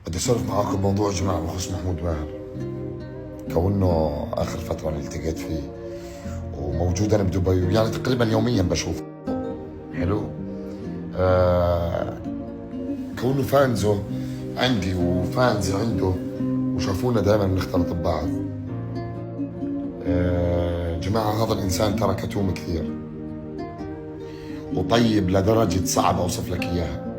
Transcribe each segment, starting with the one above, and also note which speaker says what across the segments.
Speaker 1: بدي اسولف معاكم بموضوع جماعة بخص محمود ماهر. كونه اخر فترة اللي التقيت فيه وموجود انا بدبي، يعني تقريبا يوميا بشوفه. حلو. كونه فانزه عندي وفانزي عنده وشافونا دائما بنختلط ببعض. جماعة هذا الانسان ترى كتوم كثير وطيب لدرجة صعب اوصف لك اياها.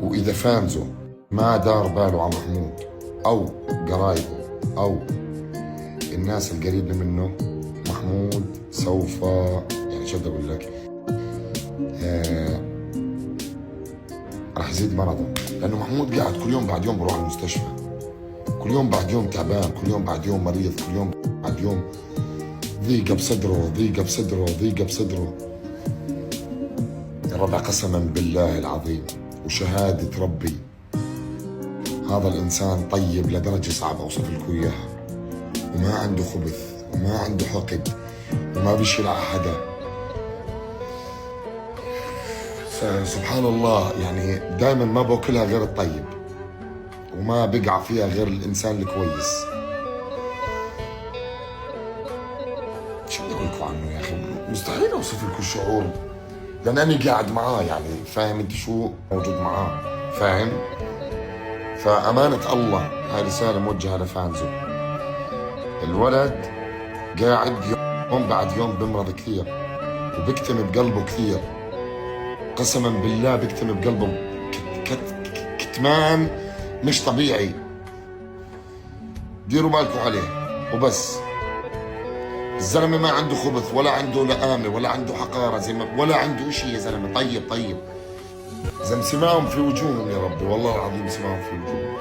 Speaker 1: واذا فانزه ما دار باله على محمود او قرايبه او الناس القريبة منه، محمود سوف، يعني شو بدي اقول لك، راح يزيد مرضه. لانه محمود قاعد كل يوم بعد يوم بروح على المستشفى، كل يوم بعد يوم تعبان، كل يوم بعد يوم مريض، كل يوم بعد يوم ضيقة بصدره، ضيقة بصدره، ضيقة بصدره. الربع قسما بالله العظيم وشهادة ربي هذا الإنسان طيب لدرجة صعب أوصف لكم إياها، وما عنده خبث وما عنده حقد وما بيشيل على حدا. سبحان الله، يعني دائما ما باكلها غير الطيب وما بقع فيها غير الإنسان الكويس. شو بدي أقول لكم عنه يا أخي؟ مستحيل أوصف لكم الشعور، لأن أنا قاعد معاه، يعني فاهم أنت شو موجود معاه، فاهم؟ فأمانة الله هاي رسالة موجهة لفانزو. الولد قاعد يوم بعد يوم بمرض كثير وبكتم بقلبه كثير، قسما بالله بكتم بقلبه كتمان مش طبيعي. ديروا بالكم عليه وبس. الزلمة ما عنده خبث ولا عنده لآمة ولا عنده حقارة زي ما ولا عنده اشي. يا زلمة طيب طيب، زي سماهم في وجوههم يا ربي، والله العظيم سماهم في وجوههم.